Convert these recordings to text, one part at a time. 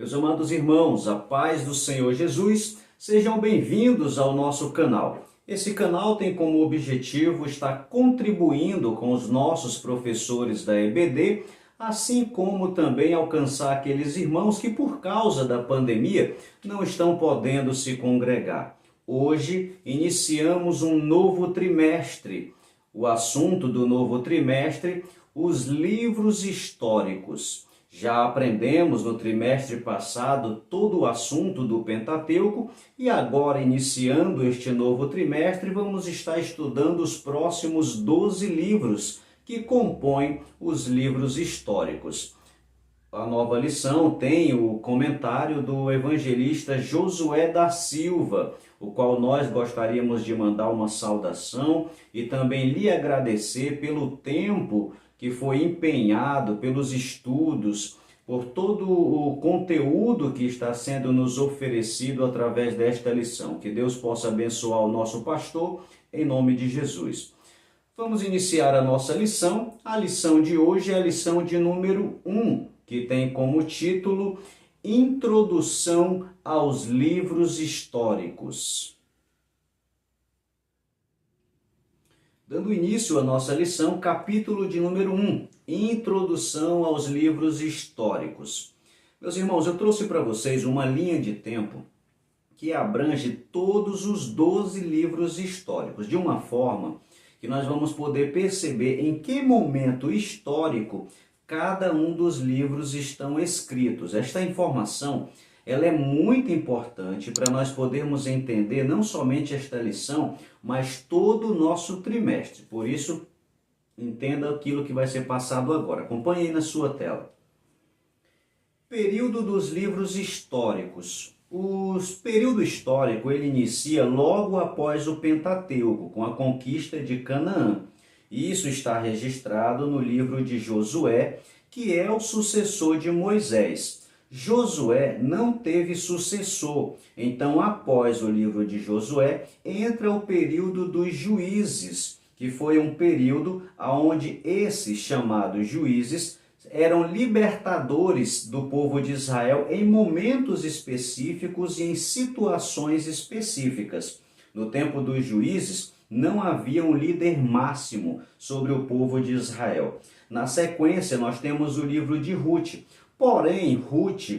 Meus amados irmãos, a paz do Senhor Jesus, sejam bem-vindos ao nosso canal. Esse canal tem como objetivo estar contribuindo com os nossos professores da EBD, assim como também alcançar aqueles irmãos que por causa da pandemia não estão podendo se congregar. Hoje iniciamos um novo trimestre. O assunto do novo trimestre, os livros históricos. Já aprendemos no trimestre passado todo o assunto do Pentateuco e agora, iniciando este novo trimestre, vamos estar estudando os próximos 12 livros que compõem os livros históricos. A nova lição tem o comentário do evangelista Josué da Silva, o qual nós gostaríamos de mandar uma saudação e também lhe agradecer pelo tempo que foi empenhado, pelos estudos, por todo o conteúdo que está sendo nos oferecido através desta lição. Que Deus possa abençoar o nosso pastor, em nome de Jesus. Vamos iniciar a nossa lição. A lição de hoje é a lição de número 1, que tem como título Introdução aos Livros Históricos. Dando início à nossa lição, capítulo de número 1, Introdução aos Livros Históricos. Meus irmãos, eu trouxe para vocês uma linha de tempo que abrange todos os 12 livros históricos, de uma forma que nós vamos poder perceber em que momento histórico cada um dos livros estão escritos. Esta informação ela é muito importante para nós podermos entender não somente esta lição, mas todo o nosso trimestre. Por isso, entenda aquilo que vai ser passado agora. Acompanhe aí na sua tela. Período dos livros históricos. O período histórico ele inicia logo após o Pentateuco, com a conquista de Canaã. Isso está registrado no livro de Josué, que é o sucessor de Moisés. Josué não teve sucessor, então após o livro de Josué entra o período dos juízes, que foi um período onde esses chamados juízes eram libertadores do povo de Israel em momentos específicos e em situações específicas. No tempo dos juízes, não havia um líder máximo sobre o povo de Israel. Na sequência, nós temos o livro de Ruth. Porém, Ruth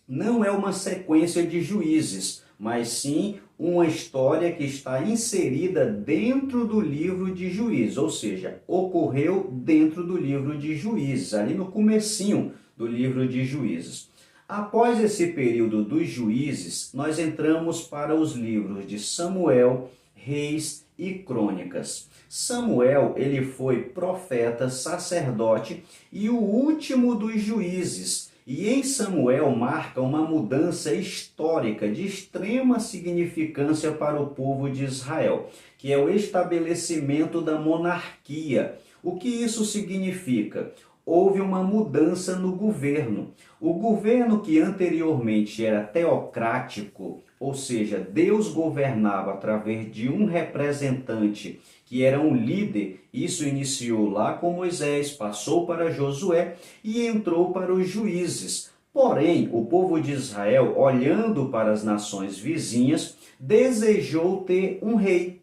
não é uma sequência de juízes, mas sim uma história que está inserida dentro do livro de Juízes, ou seja, ocorreu dentro do livro de Juízes, ali no comecinho do livro de Juízes. Após esse período dos juízes, nós entramos para os livros de Samuel, Reis e Crônicas. Samuel, ele foi profeta, sacerdote e o último dos juízes. E em Samuel marca uma mudança histórica de extrema significância para o povo de Israel, que é o estabelecimento da monarquia. O que isso significa? Houve uma mudança no governo. O governo que anteriormente era teocrático, ou seja, Deus governava através de um representante que era um líder, isso iniciou lá com Moisés, passou para Josué e entrou para os juízes. Porém, o povo de Israel, olhando para as nações vizinhas, desejou ter um rei.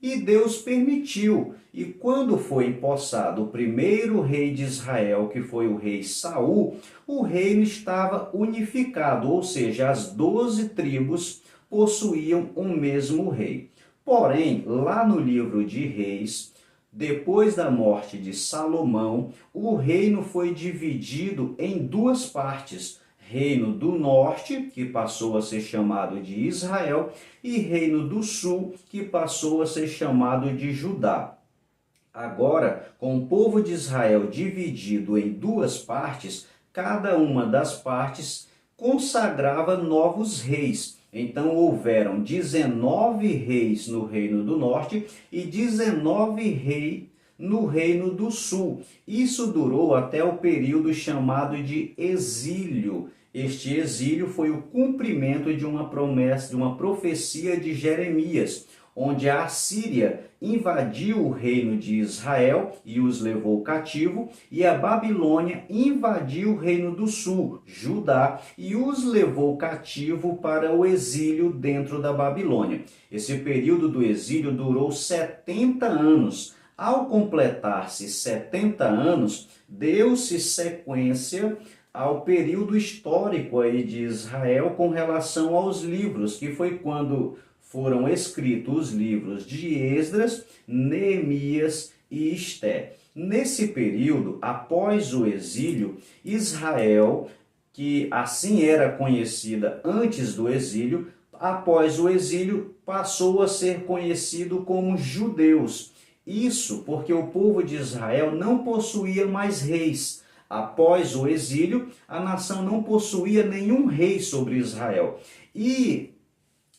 E Deus permitiu. E quando foi empossado o primeiro rei de Israel, que foi o rei Saul, o reino estava unificado, ou seja, as 12 tribos possuíam um mesmo rei. Porém, lá no livro de Reis, depois da morte de Salomão, o reino foi dividido em duas partes. Reino do Norte, que passou a ser chamado de Israel, e Reino do Sul, que passou a ser chamado de Judá. Agora, com o povo de Israel dividido em duas partes, cada uma das partes consagrava novos reis. Então houveram 19 reis no Reino do Norte e 19 reis no Reino do Sul. Isso durou até o período chamado de exílio. Este exílio foi o cumprimento de uma promessa, de uma profecia de Jeremias, onde a Assíria invadiu o reino de Israel e os levou cativo, e a Babilônia invadiu o reino do sul, Judá, e os levou cativo para o exílio dentro da Babilônia. Esse período do exílio durou 70 anos. Ao completar-se 70 anos, deu-se sequência ao período histórico aí de Israel com relação aos livros, que foi quando foram escritos os livros de Esdras, Neemias e Esté. Nesse período, após o exílio, Israel, que assim era conhecida antes do exílio, após o exílio passou a ser conhecido como judeus. Isso porque o povo de Israel não possuía mais reis. Após o exílio, a nação não possuía nenhum rei sobre Israel. E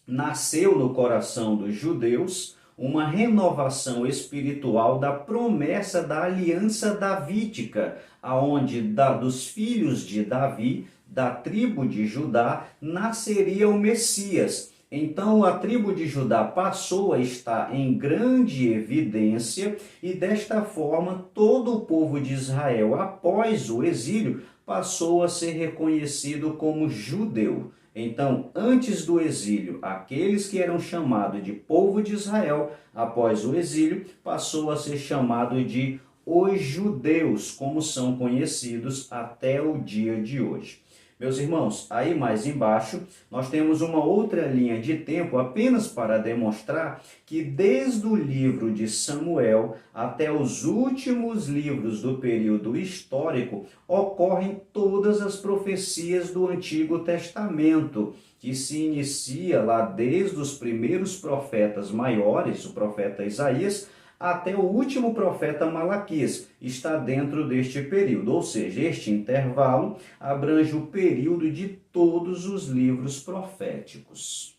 nasceu no coração dos judeus uma renovação espiritual da promessa da aliança davídica, aonde dos filhos de Davi, da tribo de Judá, nasceria o Messias. Então a tribo de Judá passou a estar em grande evidência e desta forma todo o povo de Israel, após o exílio, passou a ser reconhecido como judeu. Então, antes do exílio, aqueles que eram chamados de povo de Israel, após o exílio, passou a ser chamado de os judeus, como são conhecidos até o dia de hoje. Meus irmãos, aí mais embaixo, nós temos uma outra linha de tempo apenas para demonstrar que desde o livro de Samuel até os últimos livros do período histórico ocorrem todas as profecias do Antigo Testamento, que se inicia lá desde os primeiros profetas maiores, o profeta Isaías, até o último profeta Malaquias está dentro deste período, ou seja, este intervalo abrange o período de todos os livros proféticos.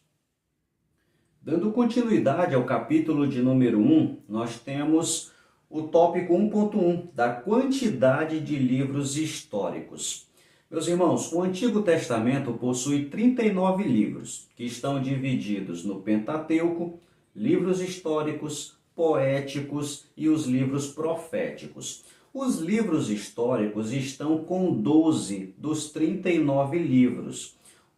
Dando continuidade ao capítulo de número 1, nós temos o tópico 1.1, da quantidade de livros históricos. Meus irmãos, o Antigo Testamento possui 39 livros, que estão divididos no Pentateuco, livros históricos, poéticos e os livros proféticos. Os livros históricos estão com 12 dos 39 livros.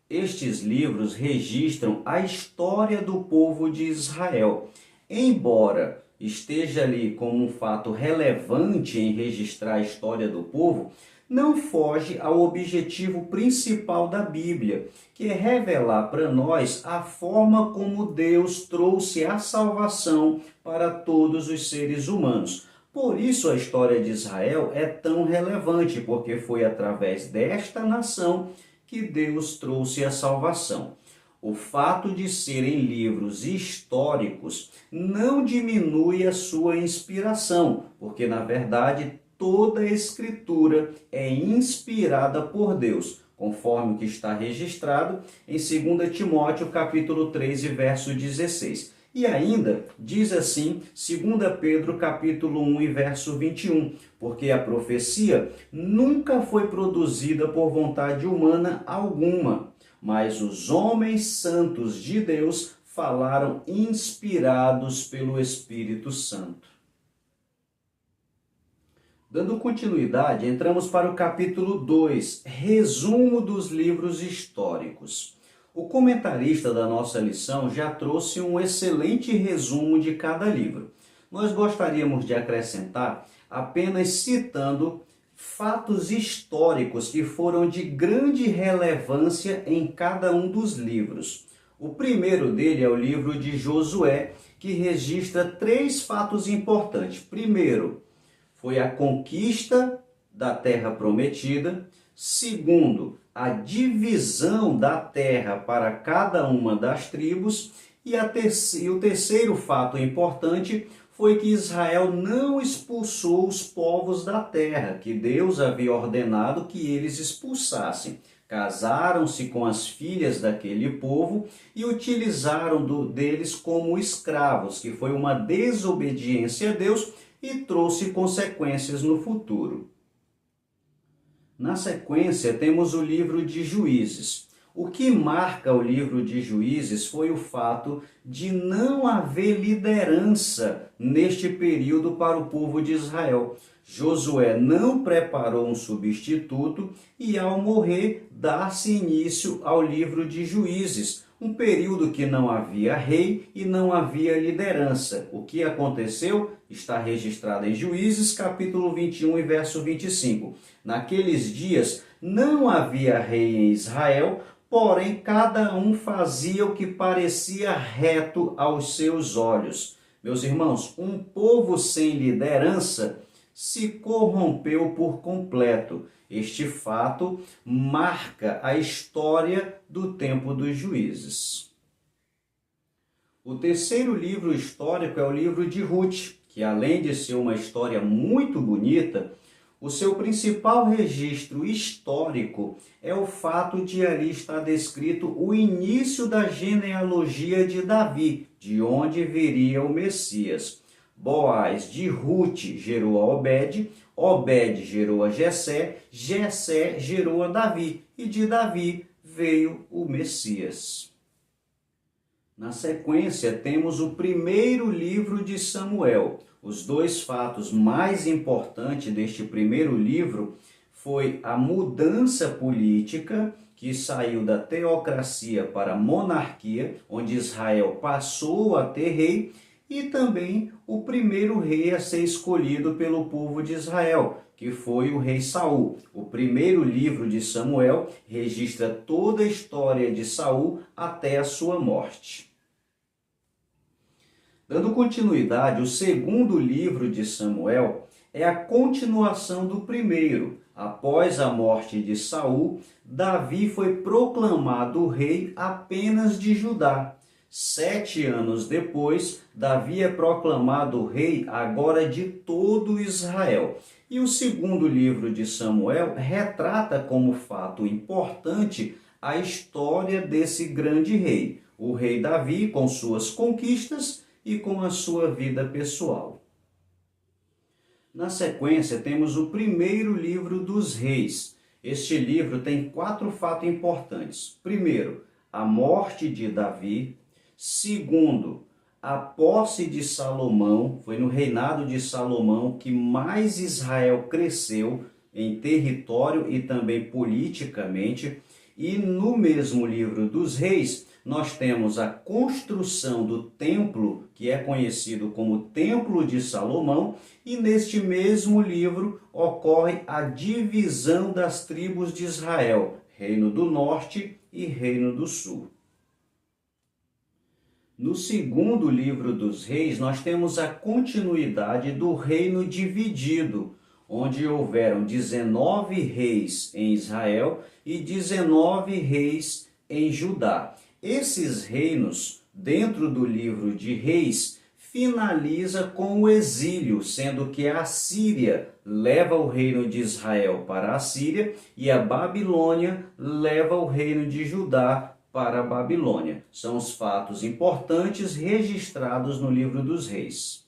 Estes livros registram a história do povo de Israel. Embora esteja ali como um fato relevante em registrar a história do povo, não foge ao objetivo principal da Bíblia, que é revelar para nós a forma como Deus trouxe a salvação para todos os seres humanos. Por isso a história de Israel é tão relevante, porque foi através desta nação que Deus trouxe a salvação. O fato de serem livros históricos não diminui a sua inspiração, porque na verdade toda a Escritura é inspirada por Deus, conforme o que está registrado em 2 Timóteo capítulo 3, verso 16. E ainda diz assim, 2 Pedro capítulo 1 e verso 21, porque a profecia nunca foi produzida por vontade humana alguma, mas os homens santos de Deus falaram inspirados pelo Espírito Santo. Dando continuidade, entramos para o capítulo 2, resumo dos livros históricos. O comentarista da nossa lição já trouxe um excelente resumo de cada livro. Nós gostaríamos de acrescentar apenas citando fatos históricos que foram de grande relevância em cada um dos livros. O primeiro dele é o livro de Josué, que registra 3 fatos importantes. Primeiro, foi a conquista da terra prometida. Segundo, a divisão da terra para cada uma das tribos. E o terceiro fato importante foi que Israel não expulsou os povos da terra, que Deus havia ordenado que eles expulsassem. Casaram-se com as filhas daquele povo e utilizaram deles como escravos, que foi uma desobediência a Deus e trouxe consequências no futuro. Na sequência, temos o livro de Juízes. O que marca o livro de Juízes foi o fato de não haver liderança neste período para o povo de Israel. Josué não preparou um substituto e, ao morrer, dá-se início ao livro de Juízes, um período que não havia rei e não havia liderança. O que aconteceu está registrado em Juízes, capítulo 21 e verso 25. Naqueles dias não havia rei em Israel, porém cada um fazia o que parecia reto aos seus olhos. Meus irmãos, um povo sem liderança se corrompeu por completo. Este fato marca a história do tempo dos juízes. O terceiro livro histórico é o livro de Ruth, que além de ser uma história muito bonita, o seu principal registro histórico é o fato de ali estar descrito o início da genealogia de Davi, de onde viria o Messias. Boaz de Ruth gerou a Obed, Obed gerou a Jessé, Jessé gerou a Davi, e de Davi veio o Messias. Na sequência, temos o primeiro livro de Samuel. Os dois fatos mais importantes deste primeiro livro foi a mudança política, que saiu da teocracia para a monarquia, onde Israel passou a ter rei, e também o primeiro rei a ser escolhido pelo povo de Israel, que foi o rei Saul. O primeiro livro de Samuel registra toda a história de Saul até a sua morte. Dando continuidade, o segundo livro de Samuel é a continuação do primeiro. Após a morte de Saul, Davi foi proclamado rei apenas de Judá. 7 anos depois, Davi é proclamado rei agora de todo Israel. E o segundo livro de Samuel retrata como fato importante a história desse grande rei, o rei Davi, com suas conquistas e com a sua vida pessoal. Na sequência, temos o primeiro livro dos reis. Este livro tem 4 fatos importantes. Primeiro, a morte de Davi. Segundo, a posse de Salomão. Foi no reinado de Salomão que mais Israel cresceu em território e também politicamente. E no mesmo livro dos reis, nós temos a construção do templo, que é conhecido como Templo de Salomão, e neste mesmo livro ocorre a divisão das tribos de Israel, Reino do Norte e Reino do Sul. No segundo livro dos reis, nós temos a continuidade do reino dividido, onde houveram 19 reis em Israel e 19 reis em Judá. Esses reinos, dentro do livro de Reis, finaliza com o exílio, sendo que a Síria leva o reino de Israel para a Síria e a Babilônia leva o reino de Judá para a Babilônia. São os fatos importantes registrados no livro dos Reis.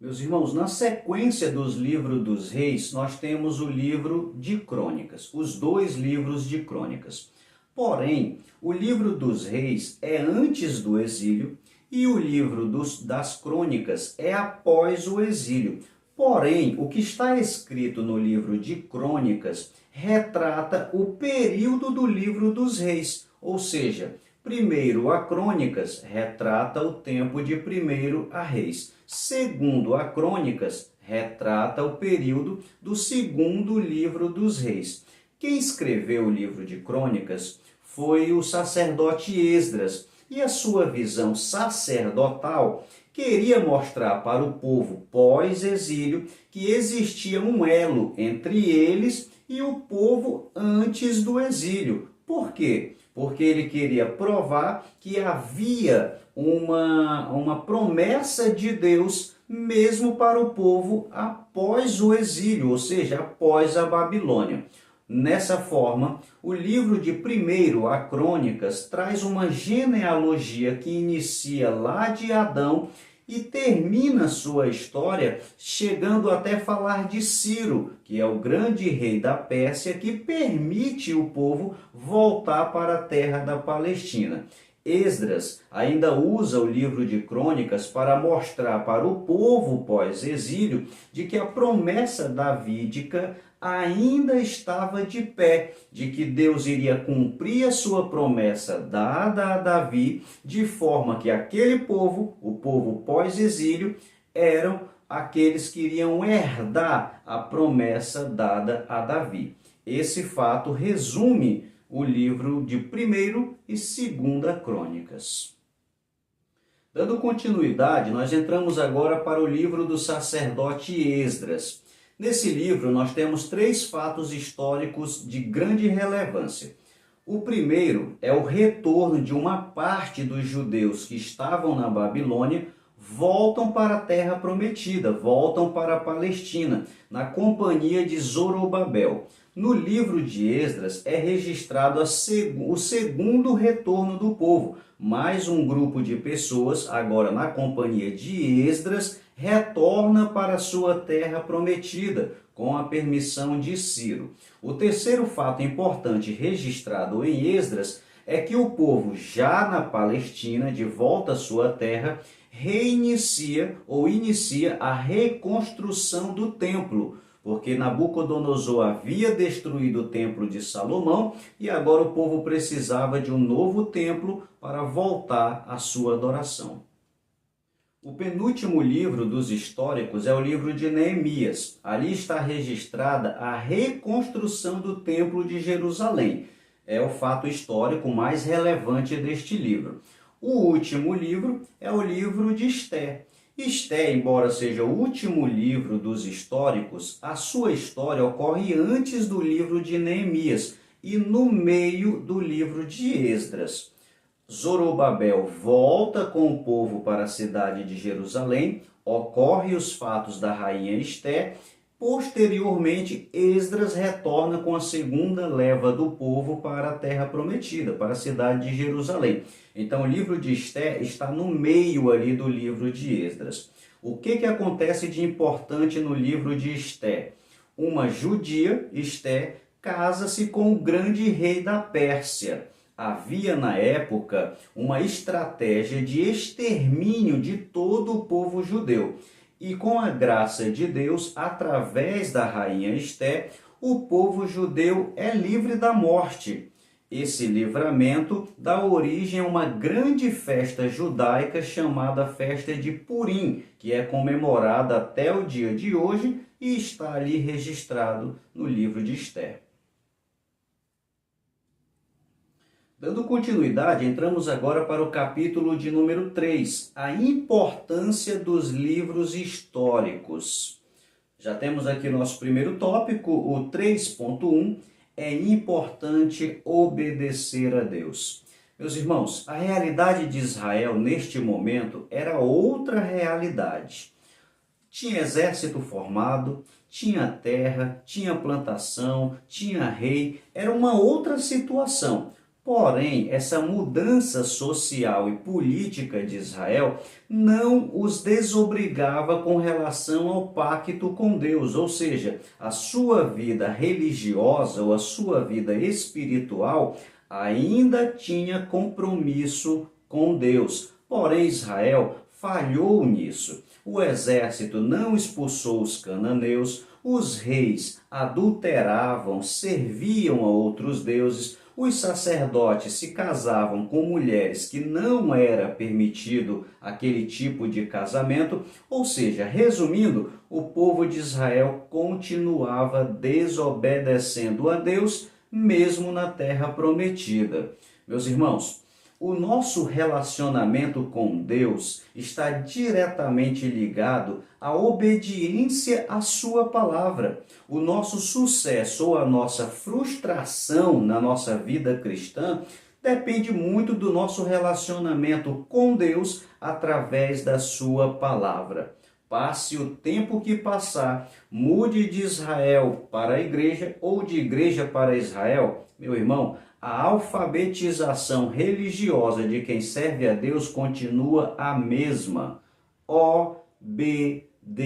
Meus irmãos, na sequência dos livros dos reis, nós temos o livro de Crônicas, os 2 livros de Crônicas. Porém, o livro dos reis é antes do exílio e o livro das crônicas é após o exílio. Porém, o que está escrito no livro de Crônicas retrata o período do livro dos reis, ou seja, primeiro a Crônicas retrata o tempo de primeiro a Reis. Segundo a Crônicas retrata o período do segundo livro dos reis. Quem escreveu o livro de Crônicas foi o sacerdote Esdras, e a sua visão sacerdotal queria mostrar para o povo pós-exílio que existia um elo entre eles e o povo antes do exílio. Por quê? Porque ele queria provar que havia uma promessa de Deus mesmo para o povo após o exílio, ou seja, após a Babilônia. Nessa forma, o livro de primeiro a Crônicas traz uma genealogia que inicia lá de Adão e termina sua história chegando até falar de Ciro, que é o grande rei da Pérsia, que permite o povo voltar para a terra da Palestina. Esdras ainda usa o livro de Crônicas para mostrar para o povo pós-exílio de que a promessa davídica ainda estava de pé, de que Deus iria cumprir a sua promessa dada a Davi, de forma que aquele povo, o povo pós-exílio, eram aqueles que iriam herdar a promessa dada a Davi. Esse fato resume o livro de 1º e 2ª Crônicas. Dando continuidade, nós entramos agora para o livro do sacerdote Esdras. Nesse livro, nós temos 3 fatos históricos de grande relevância. O primeiro é o retorno de uma parte dos judeus que estavam na Babilônia, voltam para a terra prometida, voltam para a Palestina, na companhia de Zorobabel. No livro de Esdras é registrado o segundo retorno do povo. Mais um grupo de pessoas, agora na companhia de Esdras, retorna para sua terra prometida, com a permissão de Ciro. O terceiro fato importante registrado em Esdras é que o povo, já na Palestina, de volta à sua terra, inicia a reconstrução do templo, porque Nabucodonosor havia destruído o templo de Salomão e agora o povo precisava de um novo templo para voltar à sua adoração. O penúltimo livro dos históricos é o livro de Neemias. Ali está registrada a reconstrução do templo de Jerusalém. É o fato histórico mais relevante deste livro. O último livro é o livro de Ester. Ester, embora seja o último livro dos históricos, a sua história ocorre antes do livro de Neemias e no meio do livro de Esdras. Zorobabel volta com o povo para a cidade de Jerusalém, ocorre os fatos da rainha Ester. Posteriormente, Esdras retorna com a segunda leva do povo para a terra prometida, para a cidade de Jerusalém. Então, o livro de Ester está no meio ali do livro de Esdras. O que acontece de importante no livro de Ester? Uma judia, Ester, casa-se com o grande rei da Pérsia. Havia na época uma estratégia de extermínio de todo o povo judeu. E com a graça de Deus, através da rainha Ester, o povo judeu é livre da morte. Esse livramento dá origem a uma grande festa judaica chamada Festa de Purim, que é comemorada até o dia de hoje e está ali registrado no livro de Ester. Dando continuidade, entramos agora para o capítulo de número 3, a importância dos livros históricos. Já temos aqui nosso primeiro tópico, o 3.1, é importante obedecer a Deus. Meus irmãos, a realidade de Israel neste momento era outra realidade. Tinha exército formado, tinha terra, tinha plantação, tinha rei, era uma outra situação. Porém, essa mudança social e política de Israel não os desobrigava com relação ao pacto com Deus, ou seja, a sua vida religiosa ou a sua vida espiritual ainda tinha compromisso com Deus. Porém, Israel falhou nisso. O exército não expulsou os cananeus, os reis adulteravam, serviam a outros deuses, os sacerdotes se casavam com mulheres que não era permitido aquele tipo de casamento, ou seja, resumindo, o povo de Israel continuava desobedecendo a Deus, mesmo na terra prometida. Meus irmãos, o nosso relacionamento com Deus está diretamente ligado à obediência à sua palavra. O nosso sucesso ou a nossa frustração na nossa vida cristã depende muito do nosso relacionamento com Deus através da sua palavra. Passe o tempo que passar, mude de Israel para a igreja ou de igreja para Israel, meu irmão, a alfabetização religiosa de quem serve a Deus continua a mesma. obedecer.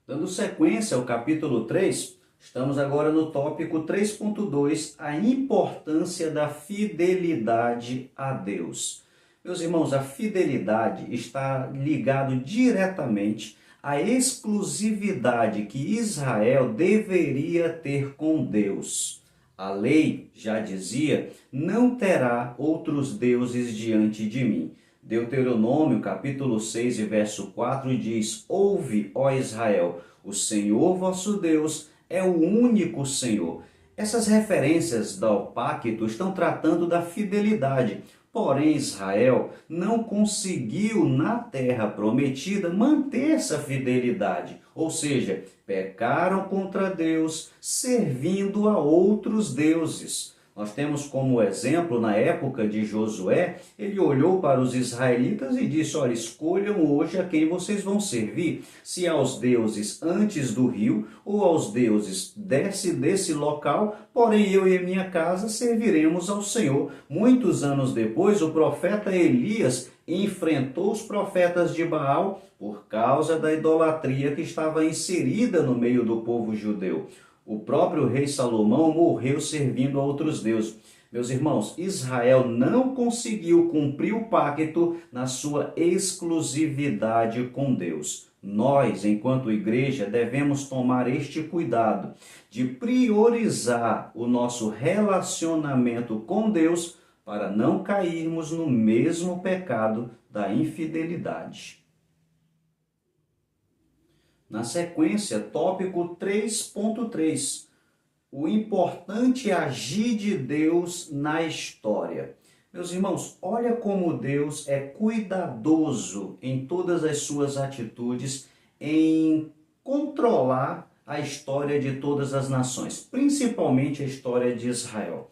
Dando sequência ao capítulo 3, estamos agora no tópico 3.2, a importância da fidelidade a Deus. Meus irmãos, a fidelidade está ligado diretamente à exclusividade que Israel deveria ter com Deus. A lei já dizia: não terá outros deuses diante de mim. Deuteronômio, capítulo 6, verso 4, diz: ouve, ó Israel, o Senhor vosso Deus é o único Senhor. Essas referências ao pacto estão tratando da fidelidade. Porém, Israel não conseguiu na terra prometida manter essa fidelidade. Ou seja, pecaram contra Deus, servindo a outros deuses. Nós temos como exemplo, na época de Josué, ele olhou para os israelitas e disse: olha, escolham hoje a quem vocês vão servir, se aos deuses antes do rio ou aos deuses desse local, porém eu e minha casa serviremos ao Senhor. Muitos anos depois, o profeta Elias enfrentou os profetas de Baal por causa da idolatria que estava inserida no meio do povo judeu. O próprio rei Salomão morreu servindo a outros deuses. Meus irmãos, Israel não conseguiu cumprir o pacto na sua exclusividade com Deus. Nós, enquanto igreja, devemos tomar este cuidado de priorizar o nosso relacionamento com Deus para não cairmos no mesmo pecado da infidelidade. Na sequência, tópico 3.3, o importante agir de Deus na história. Meus irmãos, olha como Deus é cuidadoso em todas as suas atitudes em controlar a história de todas as nações, principalmente a história de Israel.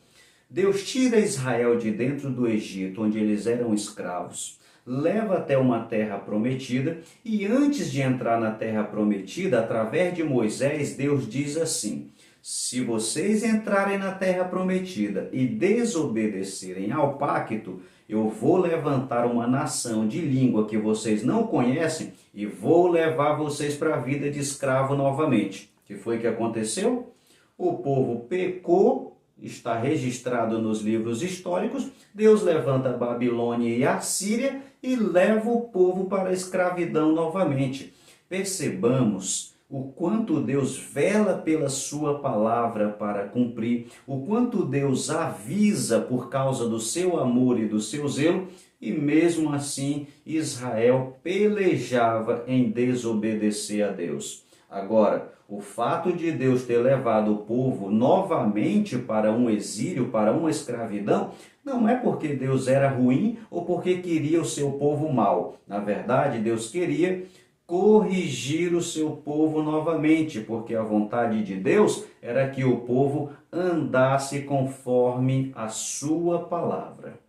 Deus tira Israel de dentro do Egito, onde eles eram escravos, leva até uma terra prometida, e antes de entrar na terra prometida, através de Moisés, Deus diz assim: se vocês entrarem na terra prometida e desobedecerem ao pacto, eu vou levantar uma nação de língua que vocês não conhecem e vou levar vocês para a vida de escravo novamente. O que foi que aconteceu? O povo pecou. Está registrado nos livros históricos. Deus levanta a Babilônia e a Síria e leva o povo para a escravidão novamente. Percebamos o quanto Deus vela pela sua palavra para cumprir, o quanto Deus avisa por causa do seu amor e do seu zelo, e mesmo assim Israel pelejava em desobedecer a Deus. Agora, o fato de Deus ter levado o povo novamente para um exílio, para uma escravidão, não é porque Deus era ruim ou porque queria o seu povo mal. Na verdade, Deus queria corrigir o seu povo novamente, porque a vontade de Deus era que o povo andasse conforme a sua palavra.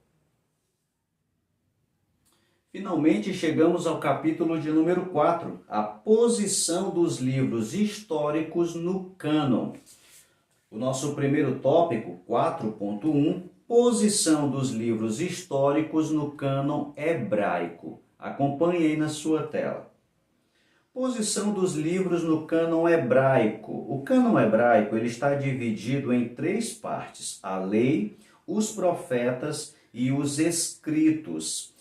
Finalmente chegamos ao capítulo de número 4, a posição dos livros históricos no cânon. O nosso primeiro tópico, 4.1, posição dos livros históricos no cânon hebraico. Acompanhe aí na sua tela. Posição dos livros no cânon hebraico. O cânon hebraico ele está dividido em 3 partes: a lei, os profetas e os escritos.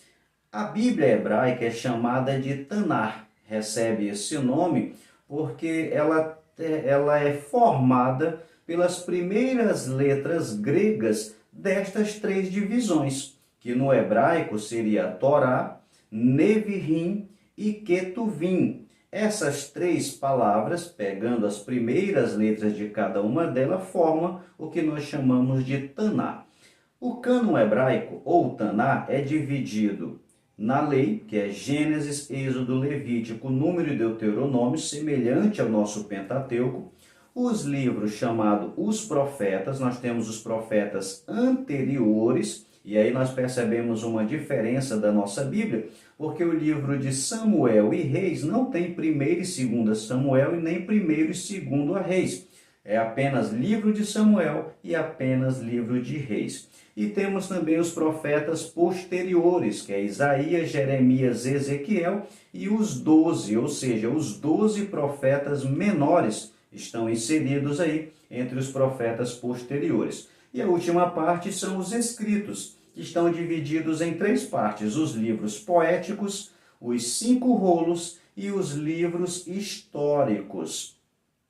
A Bíblia hebraica é chamada de Tanar, recebe esse nome porque ela é formada pelas primeiras letras gregas destas 3 divisões, que no hebraico seria Torá, Nevirim e Ketuvim. Essas 3 palavras, pegando as primeiras letras de cada uma delas, formam o que nós chamamos de Tanar. O cânon hebraico, ou Tanar, é dividido na lei, que é Gênesis, Êxodo, Levítico, Número e Deuteronômio, semelhante ao nosso Pentateuco. Os livros chamados os profetas, nós temos os profetas anteriores, e aí nós percebemos uma diferença da nossa Bíblia, porque o livro de Samuel e Reis não tem 1º e 2 Samuel e nem 1º e 2 Reis. É apenas livro de Samuel e apenas livro de Reis. E temos também os profetas posteriores, que é Isaías, Jeremias, Ezequiel e os 12, ou seja, os 12 profetas menores estão inseridos aí entre os profetas posteriores. E a última parte são os escritos, que estão divididos em 3 partes: os livros poéticos, os 5 rolos e os livros históricos.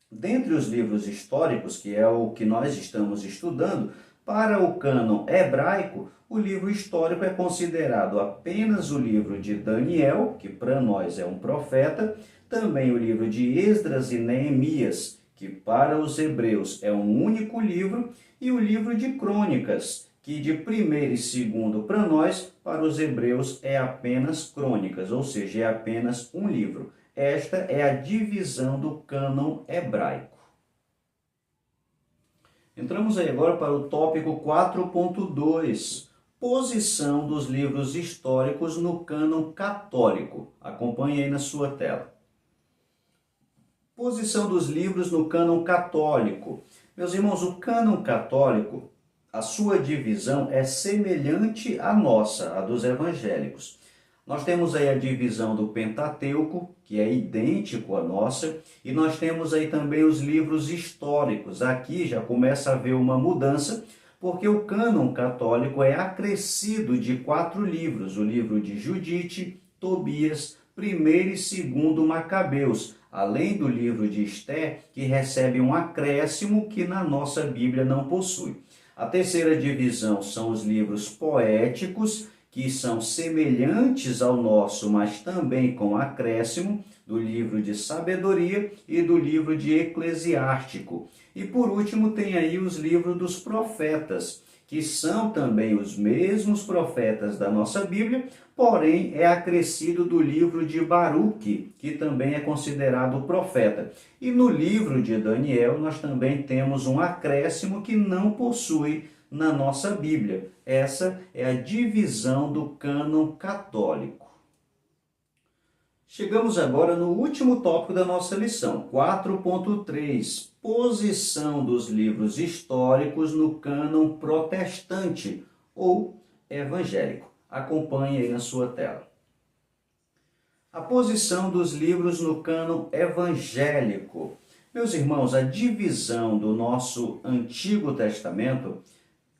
Dentre os livros históricos, que é o que nós estamos estudando, para o cânon hebraico, o livro histórico é considerado apenas o livro de Daniel, que para nós é um profeta, também o livro de Esdras e Neemias, que para os hebreus é um único livro, e o livro de Crônicas, que de 1º e 2º para nós, para os hebreus é apenas Crônicas, ou seja, é apenas um livro. Esta é a divisão do cânon hebraico. Entramos aí agora para o tópico 4.2, posição dos livros históricos no cânon católico. Acompanhe aí na sua tela. Posição dos livros no cânon católico. Meus irmãos, o cânon católico, a sua divisão é semelhante à nossa, a dos evangélicos. Nós temos aí a divisão do Pentateuco, que é idêntico à nossa, e nós temos aí também os livros históricos. Aqui já começa a haver uma mudança, porque o cânon católico é acrescido de 4 livros: o livro de Judite, Tobias, 1º e 2º Macabeus, além do livro de Esté, que recebe um acréscimo que na nossa Bíblia não possui. A terceira divisão são os livros poéticos, que são semelhantes ao nosso, mas também com acréscimo, do livro de Sabedoria e do livro de Eclesiástico. E por último tem aí os livros dos profetas, que são também os mesmos profetas da nossa Bíblia, porém é acrescido do livro de Baruque, que também é considerado profeta. E no livro de Daniel nós também temos um acréscimo que não possui na nossa Bíblia. Essa é a divisão do cânon católico. Chegamos agora no último tópico da nossa lição, 4.3, posição dos livros históricos no cânon protestante ou evangélico. Acompanhe aí na sua tela. A posição dos livros no cânon evangélico. Meus irmãos, a divisão do nosso Antigo Testamento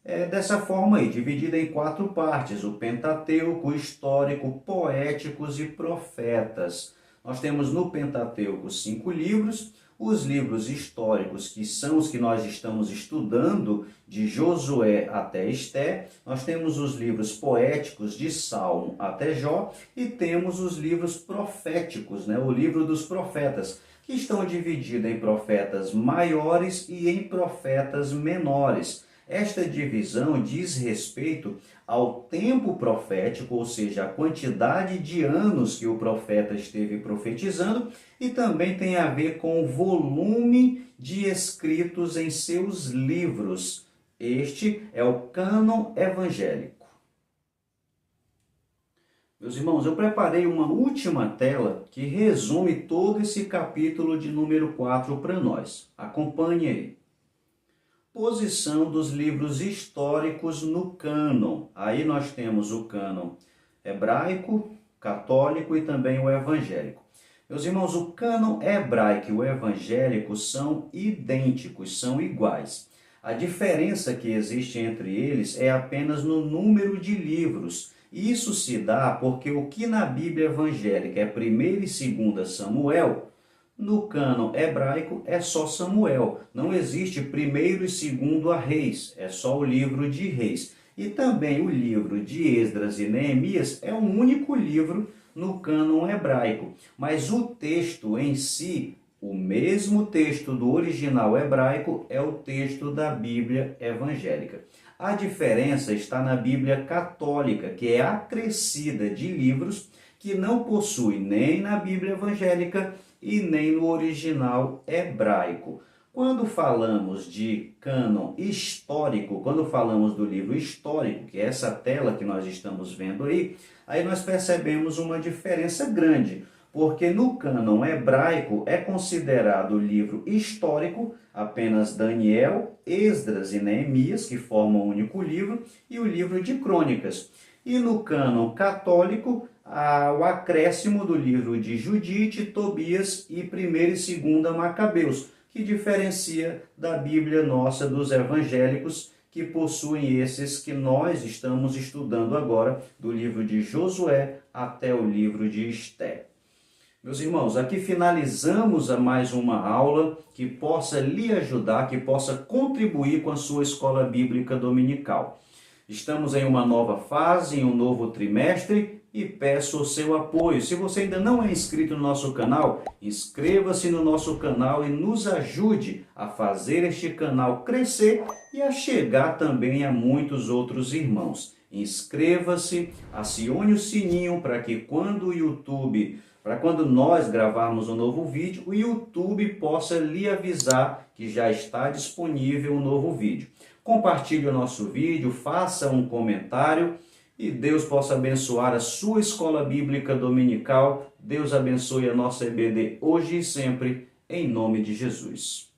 é dessa forma aí, dividida em 4 partes: o Pentateuco, histórico, poéticos e profetas. Nós temos no Pentateuco 5 livros, os livros históricos, que são os que nós estamos estudando, de Josué até Esté. Nós temos os livros poéticos, de Salmo até Jó, e temos os livros proféticos, o livro dos profetas, que estão divididos em profetas maiores e em profetas menores. Esta divisão diz respeito ao tempo profético, ou seja, a quantidade de anos que o profeta esteve profetizando, e também tem a ver com o volume de escritos em seus livros. Este é o cânon evangélico. Meus irmãos, eu preparei uma última tela que resume todo esse capítulo de número 4 para nós. Acompanhe aí. Posição dos livros históricos no cânon. Aí nós temos o cânon hebraico, católico e também o evangélico. Meus irmãos, o cânon hebraico e o evangélico são idênticos, são iguais. A diferença que existe entre eles é apenas no número de livros. Isso se dá porque o que na Bíblia evangélica é 1º e 2º Samuel, no cânon hebraico é só Samuel. Não existe 1º e 2º Reis, é só o livro de Reis. E também o livro de Esdras e Neemias é um único livro no cânon hebraico. Mas o texto em si, o mesmo texto do original hebraico, é o texto da Bíblia evangélica. A diferença está na Bíblia católica, que é acrescida de livros que não possui nem na Bíblia evangélica e nem no original hebraico. Quando falamos de cânon histórico, quando falamos do livro histórico, que é essa tela que nós estamos vendo aí nós percebemos uma diferença grande, porque no cânon hebraico é considerado o livro histórico apenas Daniel, Esdras e Neemias, que formam um único livro, e o livro de Crônicas. E no cânon católico, há o acréscimo do livro de Judite, Tobias e 1ª e 2ª Macabeus, que diferencia da Bíblia nossa dos evangélicos, que possuem esses que nós estamos estudando agora, do livro de Josué até o livro de Esté. Meus irmãos, aqui finalizamos a mais uma aula que possa lhe ajudar, que possa contribuir com a sua escola bíblica dominical. Estamos em uma nova fase, em um novo trimestre e peço o seu apoio. Se você ainda não é inscrito no nosso canal, inscreva-se no nosso canal e nos ajude a fazer este canal crescer e a chegar também a muitos outros irmãos. Inscreva-se, acione o sininho para que quando nós gravarmos um novo vídeo, o YouTube possa lhe avisar que já está disponível um novo vídeo. Compartilhe o nosso vídeo, faça um comentário e Deus possa abençoar a sua escola bíblica dominical. Deus abençoe a nossa EBD hoje e sempre, em nome de Jesus.